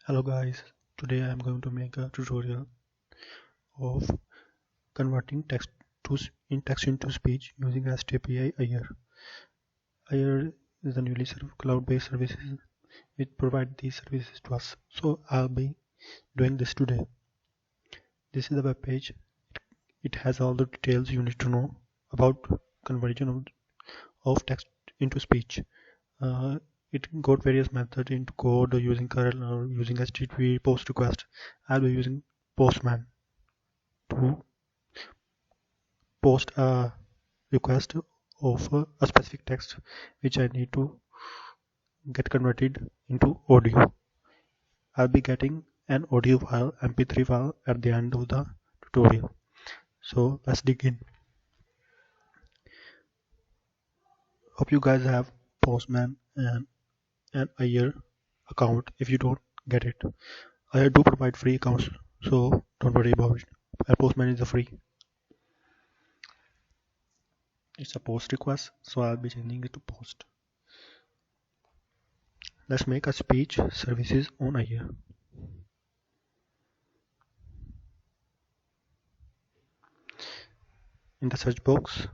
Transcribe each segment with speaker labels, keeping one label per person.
Speaker 1: Hello guys, today I am going to make a tutorial of converting text into speech using HTTP Azure. Azure is the newly cloud-based services which provide these services to us. So I'll be doing this today. This is the web page. It has all the details you need to know about conversion of text into speech. Uh, it got various methods into code using curl or using HTTP post request. I'll be using Postman to post a request of a specific text which I need to get converted into audio. I'll be getting an audio file, MP3 file at the end of the tutorial. So let's dig in. Hope you guys have Postman and an Azure account. If you don't, get it. I do provide free accounts, so don't worry about it. Postman is a free. It's a post request, so I'll be changing it to post. Let's make a speech services on Azure. In the search box,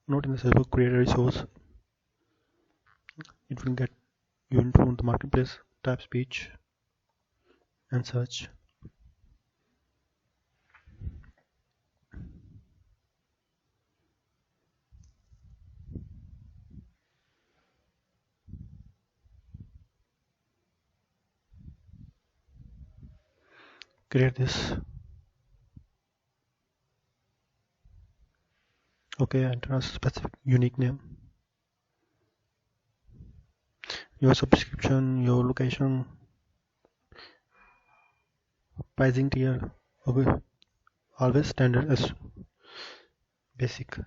Speaker 1: not in the search box, create a resource. It will get you into the marketplace, type speech and search. Create this. Okay, enter a specific unique name. Your subscription, your location, pricing tier. Okay, always standard as basic.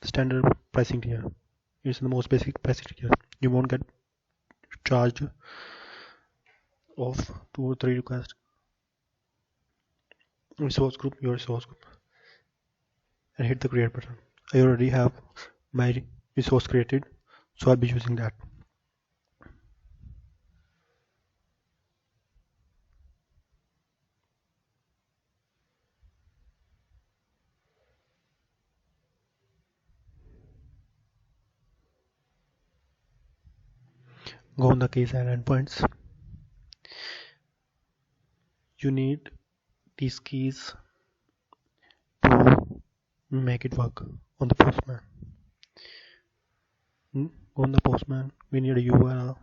Speaker 1: Standard pricing tier. It's the most basic pricing tier. You won't get charged of 2 or 3 requests. Resource group, your resource group, and hit the create button. I already have my resource created, so I'll be using that. Go on the keys and endpoints. You need these keys to make it work on the Postman. On the Postman, we need a URL.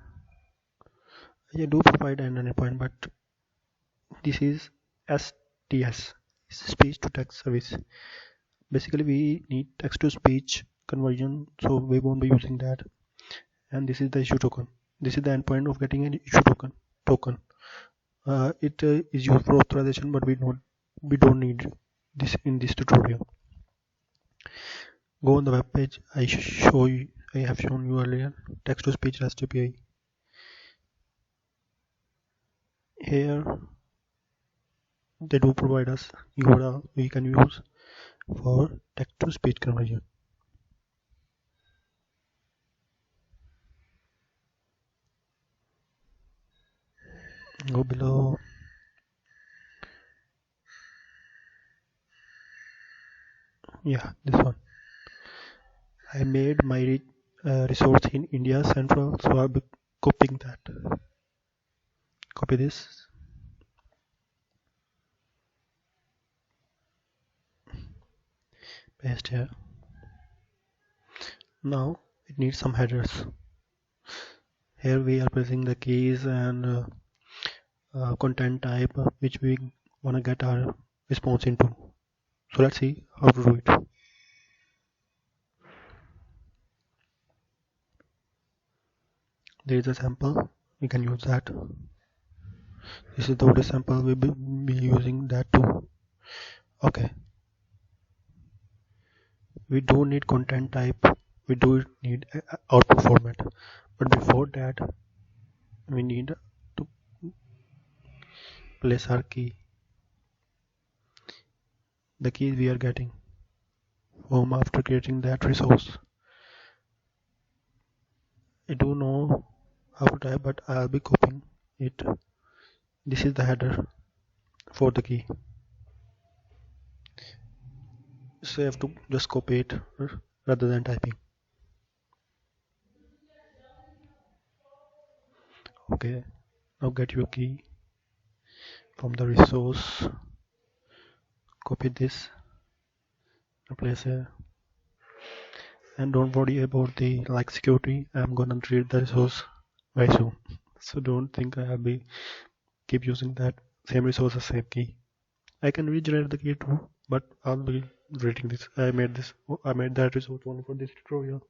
Speaker 1: I do provide an endpoint, but this is STS, speech to text service. Basically, we need text to speech conversion, so we won't be using that. And this is the issue token. This is the endpoint of getting an issue token. It is used for authorization, but we don't need this in this tutorial. Go on the web page. I have shown you earlier. Text to speech REST API. Here they do provide us URL we can use for text to speech conversion. Go below. Yeah, this one. I made my resource in India Central, so I'll be copying that. Copy this. Paste here. Now it needs some headers. Here we are pressing the keys and content type which we want to get our response into. So let's see how to do it. There is a sample, we can use that. This is the audio sample, we will be using that too. Okay, we do need content type, we do need output format, but before that we need to place our key, the keys we are getting from after creating that resource. I do know how to type, but I'll be copying it. This is the header for the key. So you have to just copy it rather than typing. Okay, now get your key from the resource, copy this, place here, and don't worry about the security. I'm gonna delete the resource very soon, so don't think I will be keep using that same resource as same key. I can regenerate the key too, but I'll be deleting this. I made that resource only for this tutorial.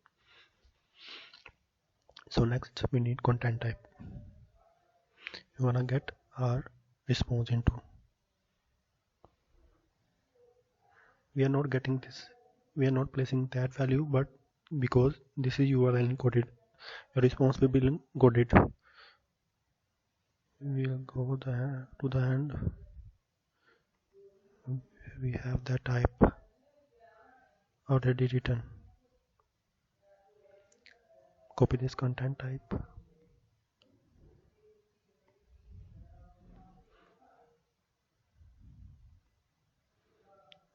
Speaker 1: So next we need content type. We wanna get our response into. We are not getting this. We are not placing that value, but because this is URL encoded, your response will be encoded. We'll go to the end. We have the type already written. Copy this content type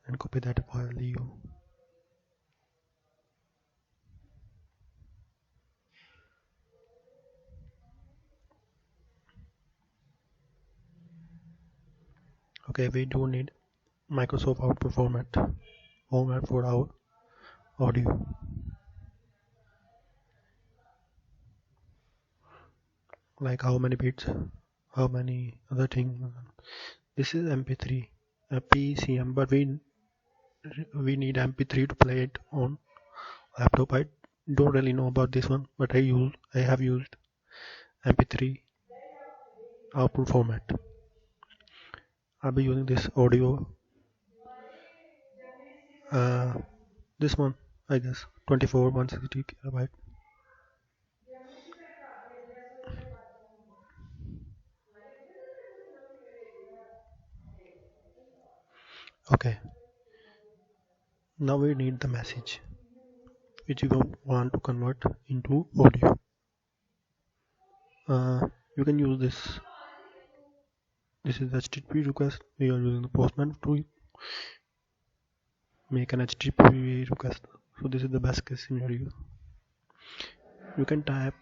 Speaker 1: and copy that value. Okay, we do need Microsoft output format for our audio. Like how many bits, how many other things. This is MP3, PCM, but we need MP3 to play it on laptop. I don't really know about this one, but I have used MP3 output format. I'll be using this audio. This one, I guess, 24 160 KB. Okay, now we need the message which you want to convert into audio. You can use this. This is the HTTP request. We are using the Postman to make an HTTP request. So this is the best case scenario. You can type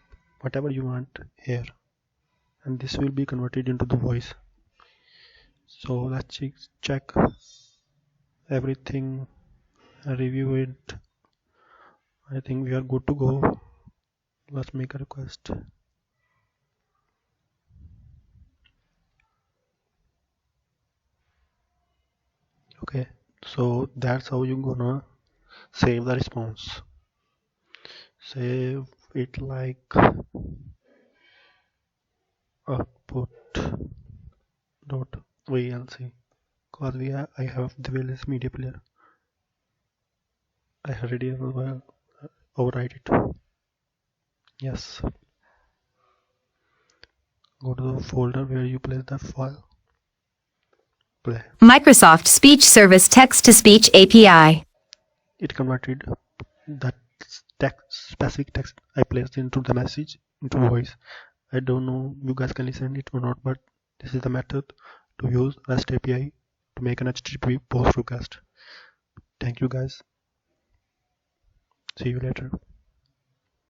Speaker 1: whatever you want here, and this will be converted into the voice. So let's check everything, review it. I think we are good to go. Let's make a request. Okay, so that's how you're gonna save the response. Save it like output.vlc, because I have the VLC media player. I already override it. Yes. Go to the folder where you place the file. Play.
Speaker 2: Microsoft Speech Service Text-to-Speech API.
Speaker 1: It converted that specific text I placed into the message into voice. I don't know you guys can listen it or not, but this is the method to use REST API to make an HTTP post request. Thank you guys. See you later.